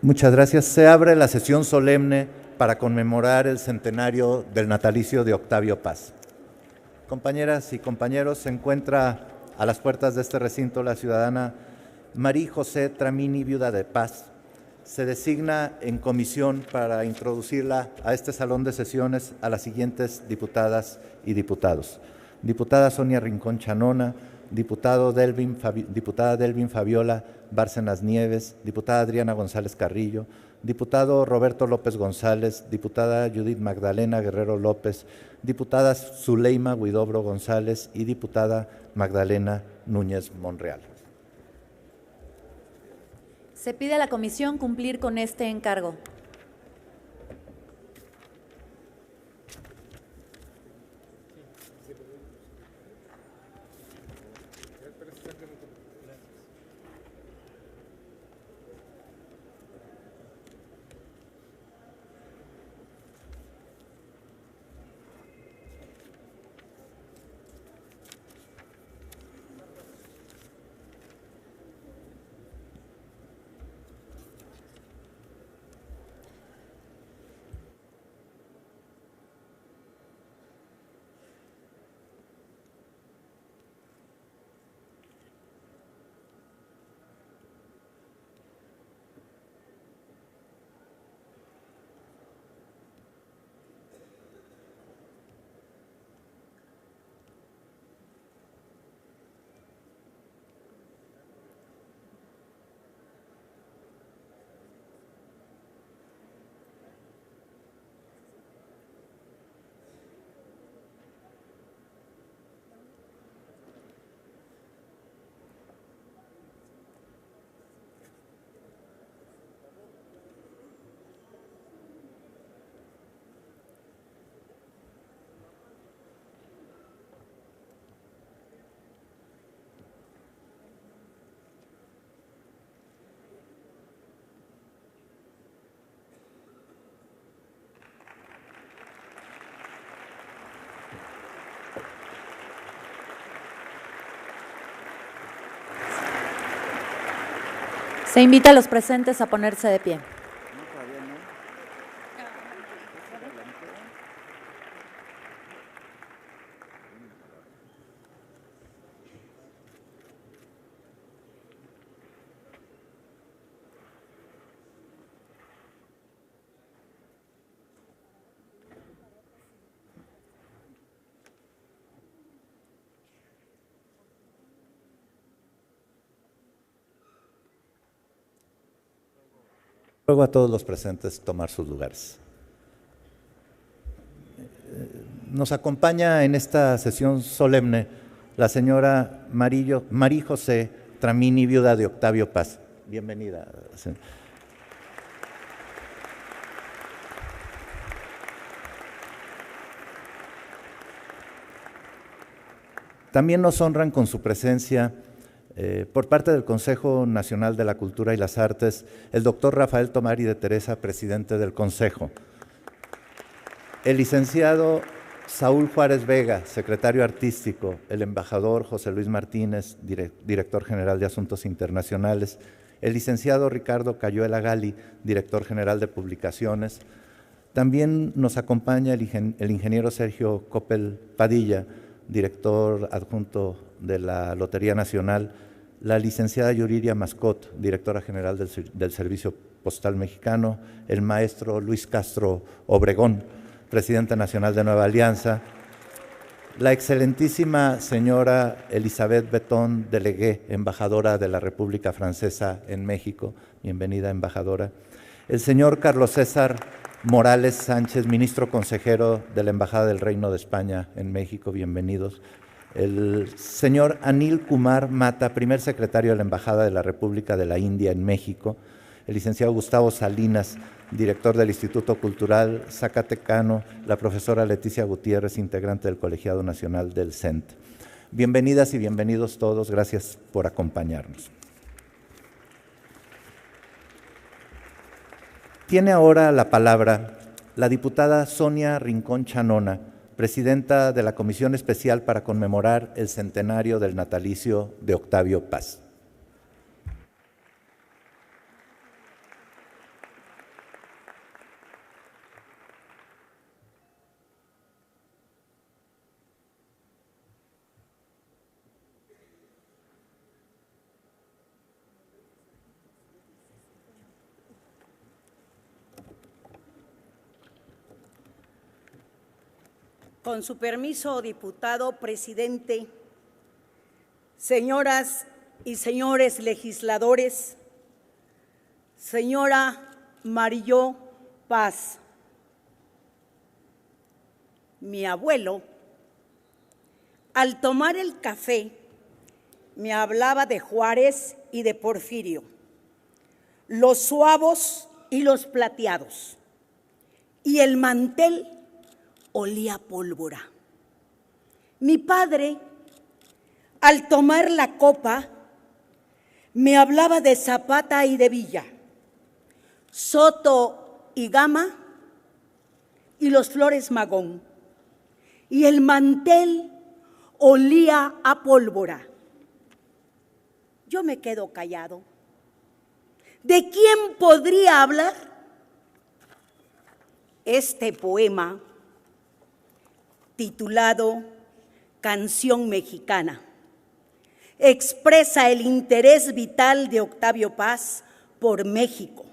Muchas gracias. Se abre la sesión solemne para conmemorar el centenario del natalicio de Octavio Paz. Compañeras y compañeros, se encuentra a las puertas de este recinto la ciudadana María José Tramini, viuda de Paz. Se designa en comisión para introducirla a este salón de sesiones a las siguientes diputadas y diputados. Diputada Sonia Rincón Chanona, diputada Delvin Fabiola Bárcenas Nieves, diputada Adriana González Carrillo, diputado Roberto López González, diputada Judith Magdalena Guerrero López, diputada Zuleima Huidobro González y diputada Magdalena Núñez Monreal. Se pide a la comisión cumplir con este encargo. Se invita a los presentes a ponerse de pie. Ruego a todos los presentes tomar sus lugares. Nos acompaña en esta sesión solemne la señora María José Tramini, viuda de Octavio Paz. Bienvenida. También nos honran con su presencia por parte del Consejo Nacional de la Cultura y las Artes, el doctor Rafael Tomari de Teresa, presidente del Consejo. El licenciado Saúl Juárez Vega, secretario artístico, el embajador José Luis Martínez, director general de Asuntos Internacionales, el licenciado Ricardo Cayuela Gali, director general de Publicaciones. También nos acompaña el ingeniero Sergio Coppel Padilla, director adjunto de la Lotería Nacional, la licenciada Yuriria Mascot, directora general del Servicio Postal Mexicano, el maestro Luis Castro Obregón, presidenta nacional de Nueva Alianza, la excelentísima señora Elizabeth Betón Delegué, embajadora de la República Francesa en México, bienvenida embajadora, el señor Carlos César Morales Sánchez, ministro consejero de la Embajada del Reino de España en México, bienvenidos. El señor Anil Kumar Mata, primer secretario de la Embajada de la República de la India en México. El licenciado Gustavo Salinas, director del Instituto Cultural Zacatecano. La profesora Leticia Gutiérrez, integrante del Colegiado Nacional del CENT. Bienvenidas y bienvenidos todos. Gracias por acompañarnos. Tiene ahora la palabra la diputada Sonia Rincón Chanona, presidenta de la Comisión Especial para conmemorar el centenario del natalicio de Octavio Paz. Con su permiso, diputado presidente, señoras y señores legisladores, señora Mariyó Paz, mi abuelo, al tomar el café, me hablaba de Juárez y de Porfirio, los suavos y los plateados, y el mantel olía a pólvora. Mi padre, al tomar la copa, me hablaba de Zapata y de Villa, Soto y Gama y los Flores Magón, y el mantel olía a pólvora. Yo me quedo callado. ¿De quién podría hablar? Este poema, titulado Canción Mexicana, expresa el interés vital de Octavio Paz por México,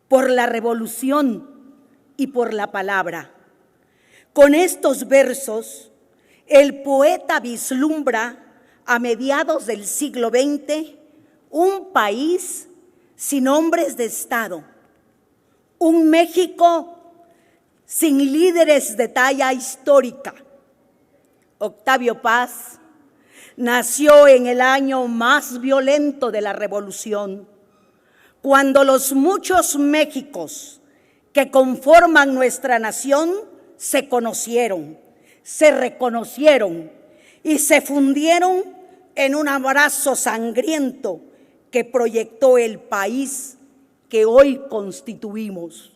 por la revolución y por la palabra. Con estos versos, el poeta vislumbra a mediados del siglo XX un país sin hombres de Estado, un México sin líderes de talla histórica. Octavio Paz nació en el año más violento de la Revolución, cuando los muchos Méxicos que conforman nuestra nación se conocieron, se reconocieron y se fundieron en un abrazo sangriento que proyectó el país que hoy constituimos.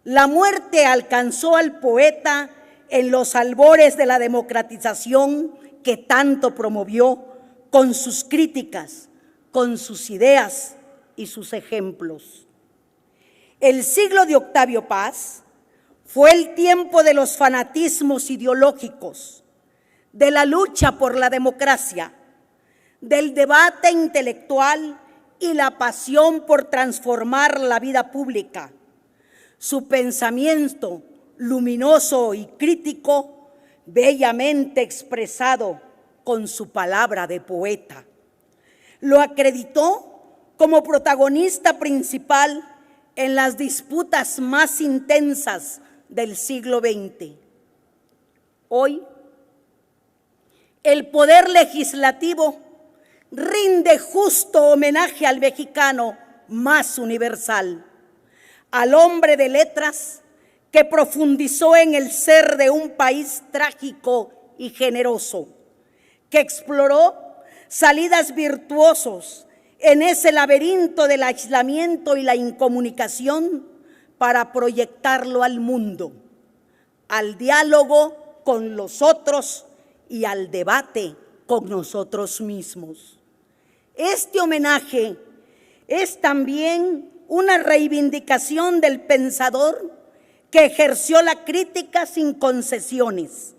La muerte alcanzó al poeta en los albores de la democratización que tanto promovió con sus críticas, con sus ideas y sus ejemplos. El siglo de Octavio Paz fue el tiempo de los fanatismos ideológicos, de la lucha por la democracia, del debate intelectual y la pasión por transformar la vida pública. Su pensamiento luminoso y crítico, bellamente expresado con su palabra de poeta, lo acreditó como protagonista principal en las disputas más intensas del siglo XX. Hoy, el poder legislativo rinde justo homenaje al mexicano más universal, al hombre de letras que profundizó en el ser de un país trágico y generoso, que exploró salidas virtuosos en ese laberinto del aislamiento y la incomunicación para proyectarlo al mundo, al diálogo con los otros y al debate con nosotros mismos. Este homenaje es también una reivindicación del pensador que ejerció la crítica sin concesiones,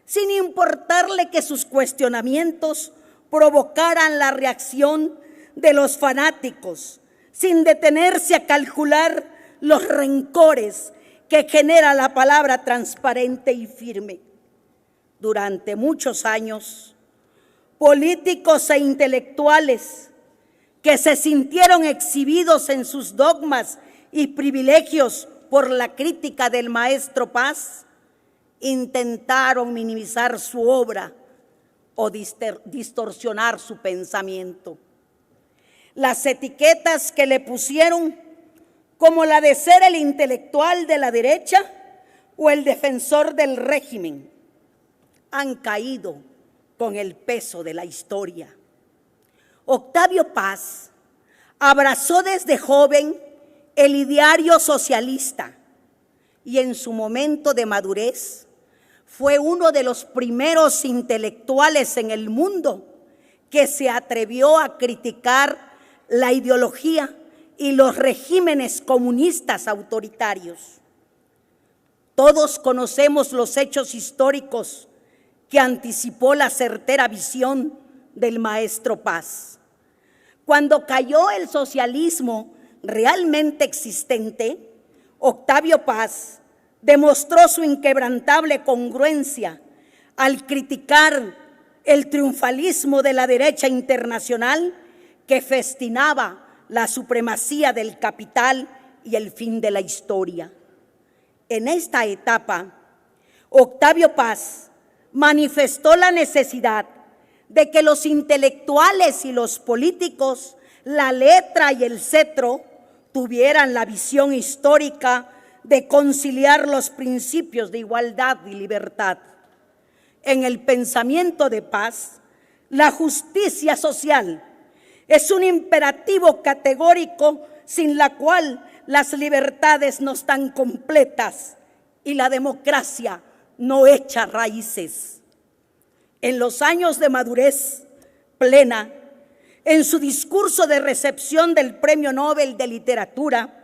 sin importarle que sus cuestionamientos provocaran la reacción de los fanáticos, sin detenerse a calcular los rencores que genera la palabra transparente y firme. Durante muchos años, políticos e intelectuales que se sintieron exhibidos en sus dogmas y privilegios por la crítica del maestro Paz, intentaron minimizar su obra o distorsionar su pensamiento. Las etiquetas que le pusieron, como la de ser el intelectual de la derecha o el defensor del régimen, han caído con el peso de la historia. Octavio Paz abrazó desde joven el ideario socialista y en su momento de madurez fue uno de los primeros intelectuales en el mundo que se atrevió a criticar la ideología y los regímenes comunistas autoritarios. Todos conocemos los hechos históricos que anticipó la certera visión del maestro Paz. Cuando cayó el socialismo realmente existente, Octavio Paz demostró su inquebrantable congruencia al criticar el triunfalismo de la derecha internacional que festinaba la supremacía del capital y el fin de la historia. En esta etapa, Octavio Paz manifestó la necesidad de que los intelectuales y los políticos, la letra y el cetro, tuvieran la visión histórica de conciliar los principios de igualdad y libertad. En el pensamiento de Paz, la justicia social es un imperativo categórico sin la cual las libertades no están completas y la democracia no echa raíces. En los años de madurez plena, en su discurso de recepción del Premio Nobel de Literatura,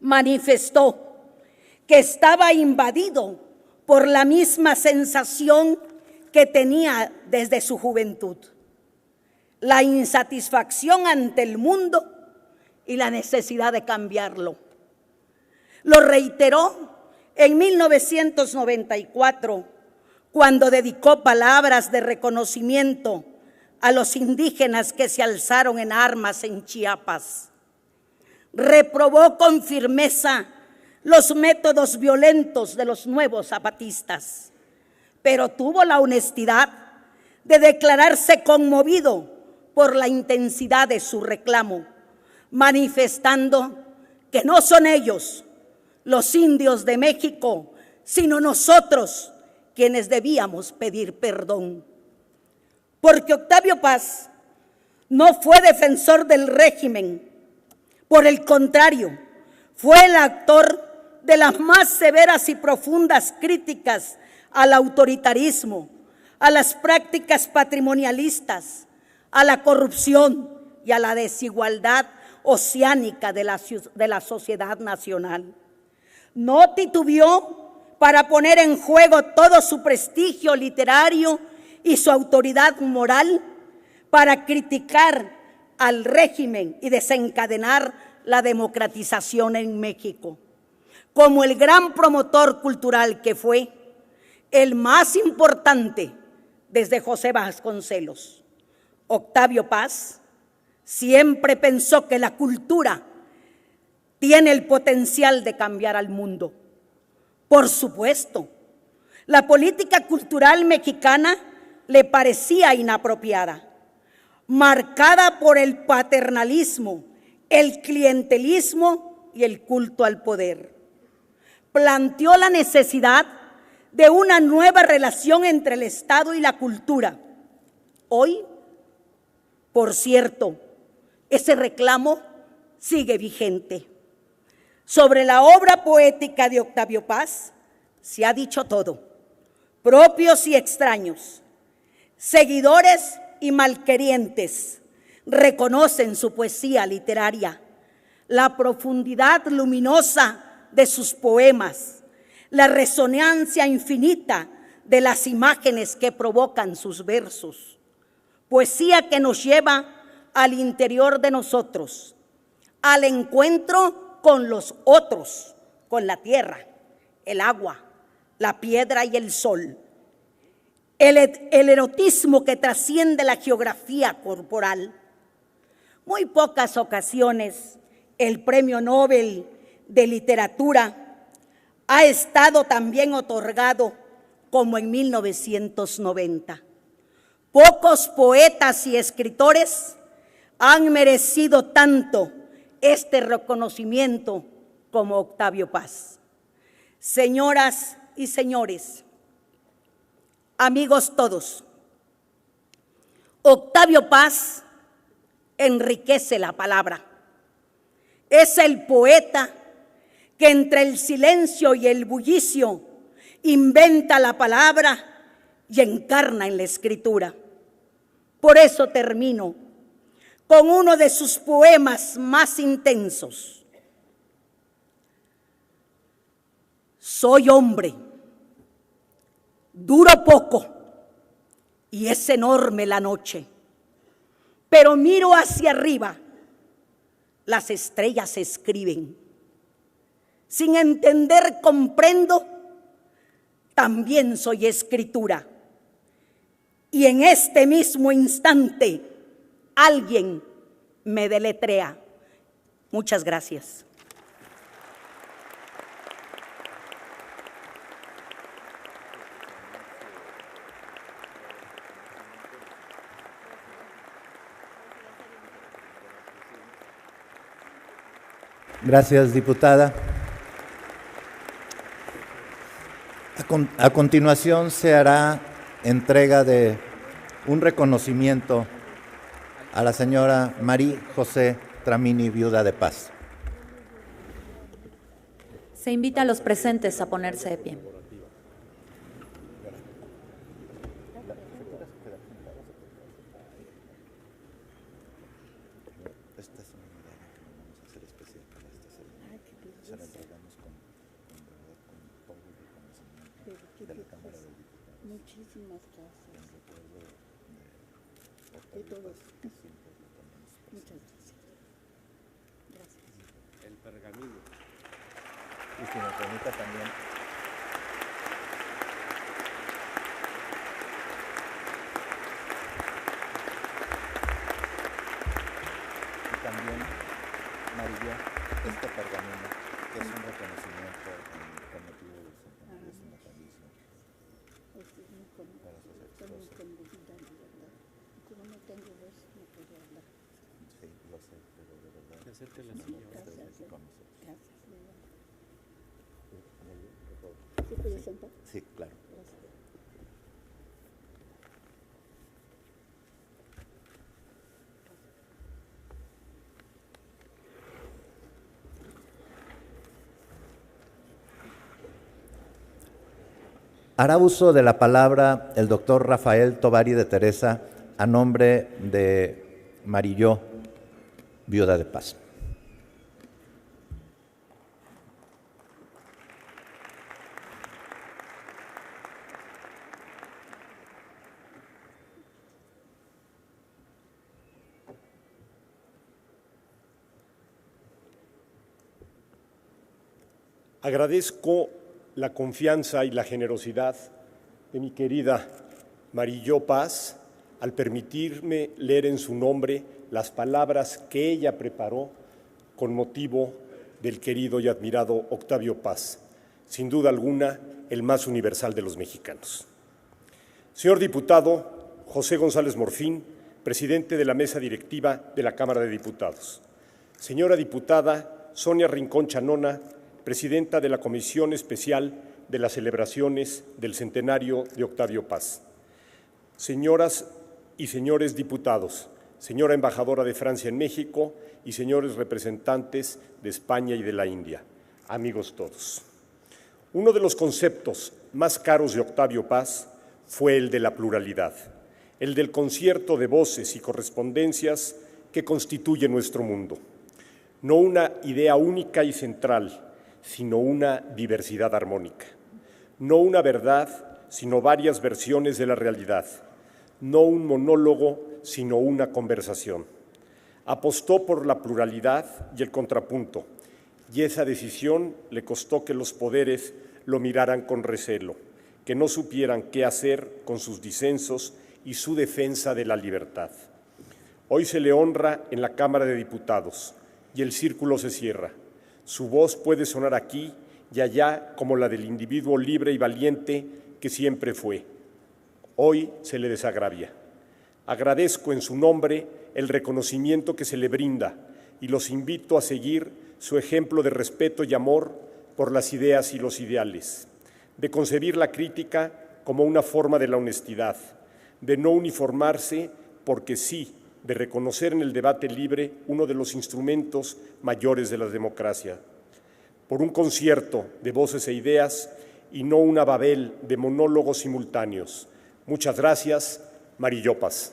manifestó que estaba invadido por la misma sensación que tenía desde su juventud: la insatisfacción ante el mundo y la necesidad de cambiarlo. Lo reiteró en 1994, cuando dedicó palabras de reconocimiento a los indígenas que se alzaron en armas en Chiapas. Reprobó con firmeza los métodos violentos de los nuevos zapatistas, pero tuvo la honestidad de declararse conmovido por la intensidad de su reclamo, manifestando que no son ellos, los indios de México, sino nosotros quienes debíamos pedir perdón. Porque Octavio Paz no fue defensor del régimen, por el contrario, fue el actor de las más severas y profundas críticas al autoritarismo, a las prácticas patrimonialistas, a la corrupción y a la desigualdad oceánica de la sociedad nacional. No titubeó para poner en juego todo su prestigio literario y su autoridad moral para criticar al régimen y desencadenar la democratización en México. Como el gran promotor cultural que fue, el más importante desde José Vasconcelos, Octavio Paz siempre pensó que la cultura tiene el potencial de cambiar al mundo. Por supuesto, la política cultural mexicana le parecía inapropiada, marcada por el paternalismo, el clientelismo y el culto al poder. Planteó la necesidad de una nueva relación entre el Estado y la cultura. Hoy, por cierto, ese reclamo sigue vigente. Sobre la obra poética de Octavio Paz se ha dicho todo, propios y extraños, seguidores y malquerientes reconocen su poesía literaria, la profundidad luminosa de sus poemas, la resonancia infinita de las imágenes que provocan sus versos, poesía que nos lleva al interior de nosotros, al encuentro con los otros, con la tierra, el agua, la piedra y el sol. El erotismo que trasciende la geografía corporal. Muy pocas ocasiones el Premio Nobel de Literatura ha estado también otorgado como en 1990. Pocos poetas y escritores han merecido tanto este reconocimiento como Octavio Paz. Señoras y señores, amigos todos, Octavio Paz enriquece la palabra. Es el poeta que entre el silencio y el bullicio inventa la palabra y encarna en la escritura. Por eso termino con uno de sus poemas más intensos. Soy hombre, duro poco y es enorme la noche, pero miro hacia arriba, las estrellas escriben. sin entender comprendo, también soy escritura. Y en este mismo instante alguien me deletrea. Muchas gracias. Gracias, diputada. A continuación se hará entrega de un reconocimiento a la señora María José Tramini, viuda de paz. Se invita a los presentes a ponerse de pie. Muchísimas gracias. De todos. Muchas gracias. Gracias. El pergamino. Y si nos permite también. Y también, María, este pergamino, que es un reconocimiento con motivo del centenario de su natalicio. Estoy muy conmovida, de verdad. Como no tengo voz, no puedo hablar. Sí, lo sé, pero de verdad. Acércate la silla. Gracias. Con nosotros. Gracias. ¿Se puede sentar? Sí, claro. Gracias. Hará uso de la palabra el doctor Rafael Tovari de Teresa a nombre de Marilló, viuda de paz. Agradezco la confianza y la generosidad de mi querida Marilló Paz al permitirme leer en su nombre las palabras que ella preparó con motivo del querido y admirado Octavio Paz, sin duda alguna el más universal de los mexicanos. Señor diputado José González Morfín, presidente de la mesa directiva de la Cámara de Diputados. Señora diputada Sonia Rincón Chanona, presidenta de la Comisión Especial de las Celebraciones del Centenario de Octavio Paz. Señoras y señores diputados, señora embajadora de Francia en México y señores representantes de España y de la India, amigos todos. Uno de los conceptos más caros de Octavio Paz fue el de la pluralidad, el del concierto de voces y correspondencias que constituye nuestro mundo. No una idea única y central, sino una diversidad armónica. No una verdad, sino varias versiones de la realidad. No un monólogo, sino una conversación. Apostó por la pluralidad y el contrapunto, y esa decisión le costó que los poderes lo miraran con recelo, que no supieran qué hacer con sus disensos y su defensa de la libertad. Hoy se le honra en la Cámara de Diputados y el círculo se cierra. Su voz puede sonar aquí y allá como la del individuo libre y valiente que siempre fue. Hoy se le desagravia. Agradezco en su nombre el reconocimiento que se le brinda y los invito a seguir su ejemplo de respeto y amor por las ideas y los ideales, de concebir la crítica como una forma de la honestidad, de no uniformarse porque sí, de reconocer en el debate libre uno de los instrumentos mayores de la democracia, por un concierto de voces e ideas y no una babel de monólogos simultáneos. Muchas gracias, Marilló Paz.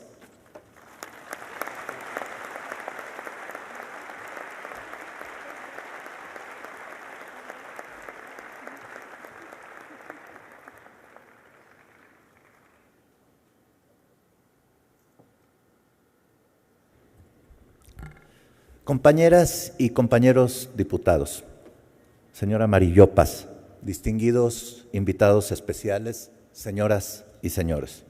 Compañeras y compañeros diputados, señora Marillopas, distinguidos invitados especiales, señoras y señores.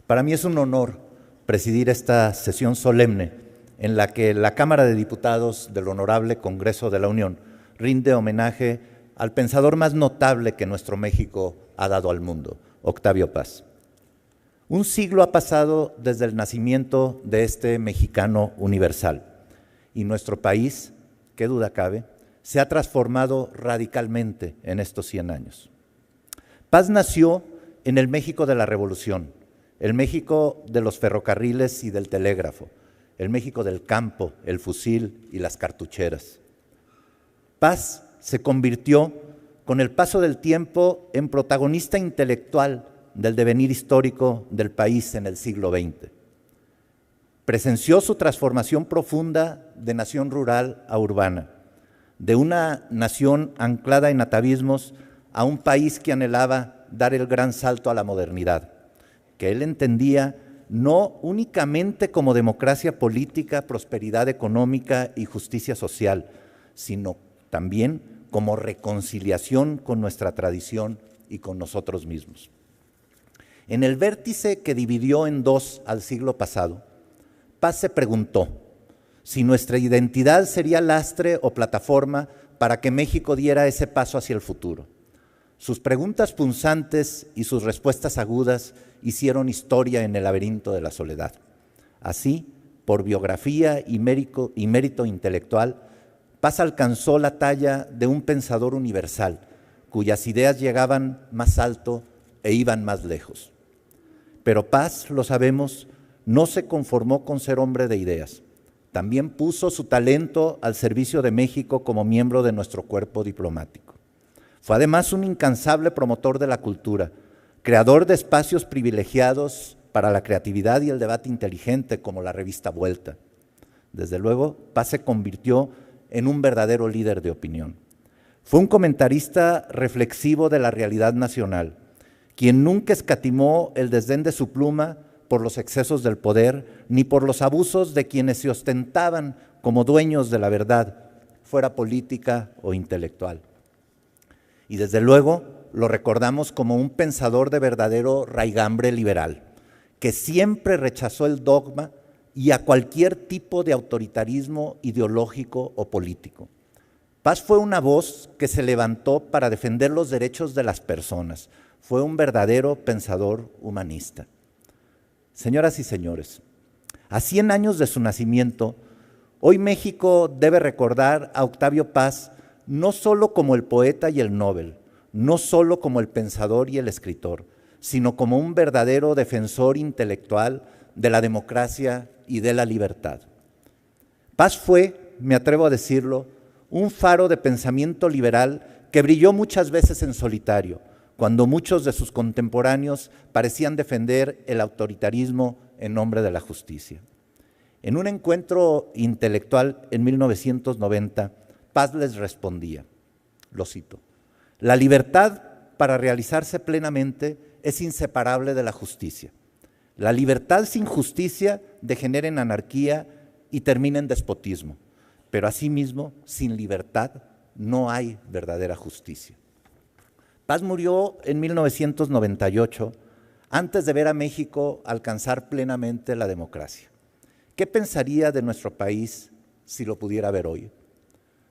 Para mí es un honor presidir esta sesión solemne en la que la Cámara de Diputados del Honorable Congreso de la Unión rinde homenaje al pensador más notable que nuestro México ha dado al mundo, Octavio Paz. Un siglo ha pasado desde el nacimiento de este mexicano universal y nuestro país, qué duda cabe, se ha transformado radicalmente en estos 100 años. Paz nació en el México de la Revolución, el México de los ferrocarriles y del telégrafo, el México del campo, el fusil y las cartucheras. Paz se convirtió, con el paso del tiempo, en protagonista intelectual del devenir histórico del país en el siglo XX. Presenció su transformación profunda de nación rural a urbana, de una nación anclada en atavismos a un país que anhelaba dar el gran salto a la modernidad, que él entendía no únicamente como democracia política, prosperidad económica y justicia social, sino también como reconciliación con nuestra tradición y con nosotros mismos. En el vértice que dividió en dos al siglo pasado, Paz se preguntó si nuestra identidad sería lastre o plataforma para que México diera ese paso hacia el futuro. Sus preguntas punzantes y sus respuestas agudas hicieron historia en el laberinto de la soledad. Así, por biografía y mérito intelectual, Paz alcanzó la talla de un pensador universal, cuyas ideas llegaban más alto e iban más lejos. Pero Paz, lo sabemos, no se conformó con ser hombre de ideas. También puso su talento al servicio de México como miembro de nuestro cuerpo diplomático. Fue además un incansable promotor de la cultura, creador de espacios privilegiados para la creatividad y el debate inteligente como la revista Vuelta. Desde luego, Paz se convirtió en un verdadero líder de opinión. Fue un comentarista reflexivo de la realidad nacional, quien nunca escatimó el desdén de su pluma por los excesos del poder, ni por los abusos de quienes se ostentaban como dueños de la verdad, fuera política o intelectual. Y desde luego lo recordamos como un pensador de verdadero raigambre liberal, que siempre rechazó el dogma y a cualquier tipo de autoritarismo ideológico o político. Paz fue una voz que se levantó para defender los derechos de las personas. Fue un verdadero pensador humanista. Señoras y señores, a 100 años de su nacimiento, hoy México debe recordar a Octavio Paz no solo como el poeta y el Nobel, no solo como el pensador y el escritor, sino como un verdadero defensor intelectual de la democracia y de la libertad. Paz fue, me atrevo a decirlo, un faro de pensamiento liberal que brilló muchas veces en solitario, cuando muchos de sus contemporáneos parecían defender el autoritarismo en nombre de la justicia. En un encuentro intelectual en 1990, Paz les respondía, lo cito, «La libertad para realizarse plenamente es inseparable de la justicia. La libertad sin justicia degenera en anarquía y termina en despotismo, pero asimismo, sin libertad no hay verdadera justicia». Paz murió en 1998, antes de ver a México alcanzar plenamente la democracia. ¿Qué pensaría de nuestro país si lo pudiera ver hoy?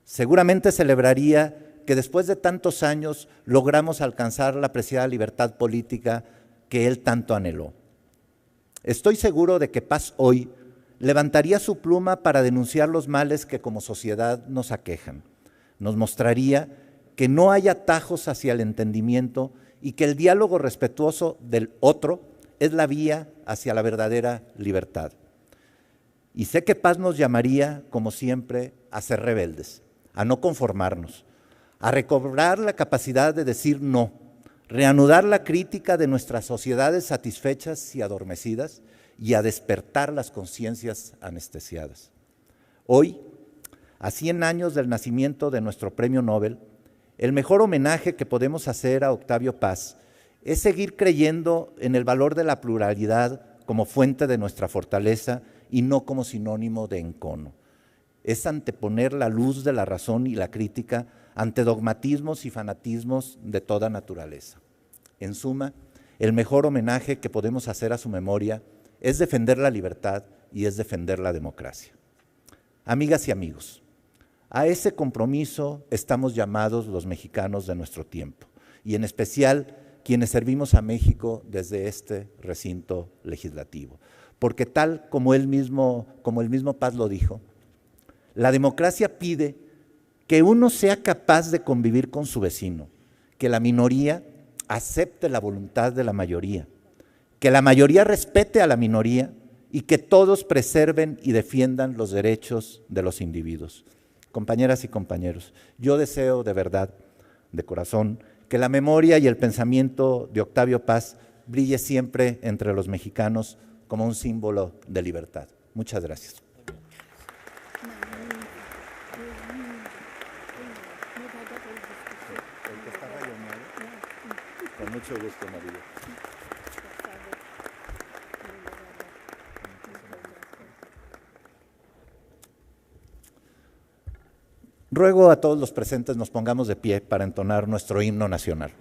Seguramente celebraría que después de tantos años logramos alcanzar la preciada libertad política que él tanto anheló. Estoy seguro de que Paz hoy levantaría su pluma para denunciar los males que como sociedad nos aquejan. Nos mostraría que no hay atajos hacia el entendimiento y que el diálogo respetuoso del otro es la vía hacia la verdadera libertad. Y sé que Paz nos llamaría, como siempre, a ser rebeldes, a no conformarnos, a recobrar la capacidad de decir no, reanudar la crítica de nuestras sociedades satisfechas y adormecidas y a despertar las conciencias anestesiadas. Hoy, a 100 años del nacimiento de nuestro premio Nobel, el mejor homenaje que podemos hacer a Octavio Paz es seguir creyendo en el valor de la pluralidad como fuente de nuestra fortaleza y no como sinónimo de encono. Es anteponer la luz de la razón y la crítica ante dogmatismos y fanatismos de toda naturaleza. En suma, el mejor homenaje que podemos hacer a su memoria es defender la libertad y es defender la democracia. Amigas y amigos, a ese compromiso estamos llamados los mexicanos de nuestro tiempo, y en especial quienes servimos a México desde este recinto legislativo. Porque tal como el mismo Paz lo dijo, la democracia pide que uno sea capaz de convivir con su vecino, que la minoría acepte la voluntad de la mayoría, que la mayoría respete a la minoría y que todos preserven y defiendan los derechos de los individuos. Compañeras y compañeros, yo deseo de verdad, de corazón, que la memoria y el pensamiento de Octavio Paz brille siempre entre los mexicanos como un símbolo de libertad. Muchas gracias. Con mucho gusto, María. Ruego a todos los presentes nos pongamos de pie para entonar nuestro himno nacional.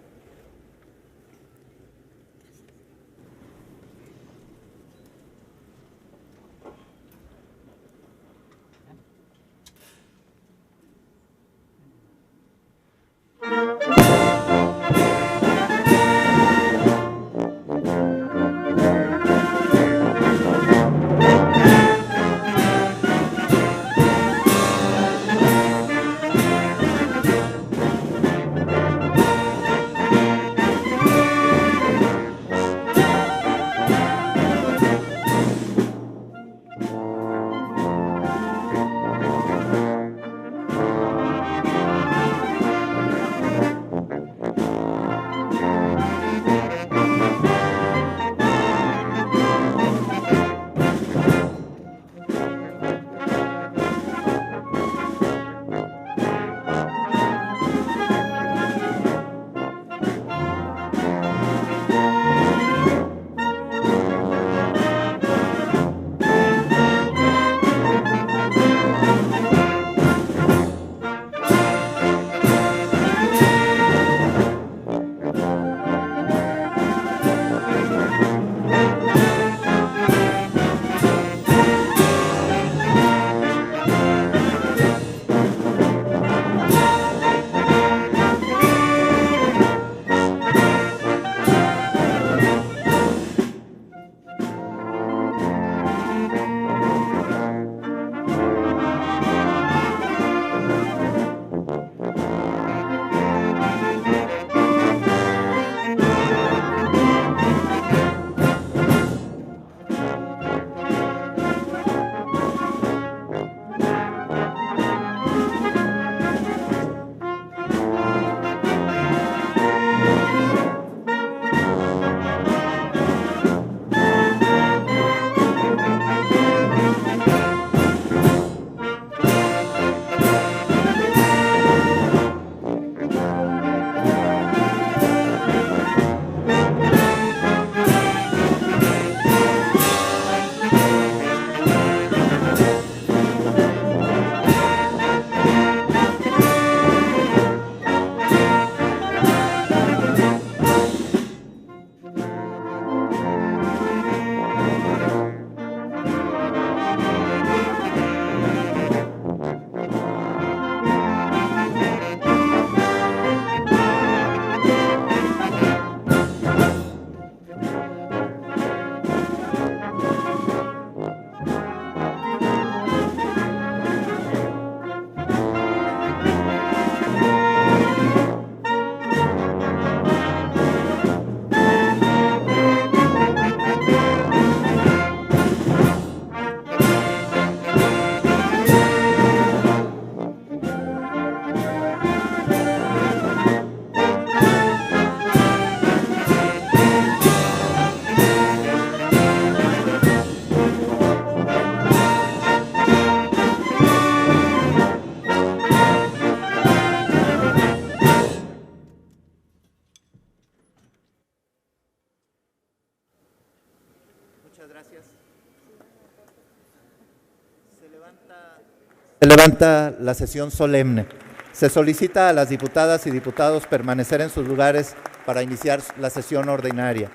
Se levanta la sesión solemne. Se solicita a las diputadas y diputados permanecer en sus lugares para iniciar la sesión ordinaria.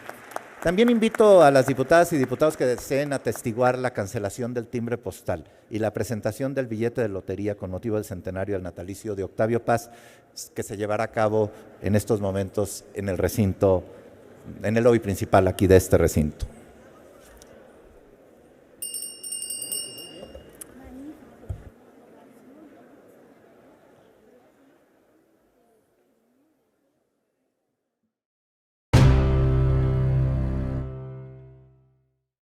También invito a las diputadas y diputados que deseen atestiguar la cancelación del timbre postal y la presentación del billete de lotería con motivo del centenario del natalicio de Octavio Paz, que se llevará a cabo en estos momentos en el recinto, en el lobby principal aquí de este recinto.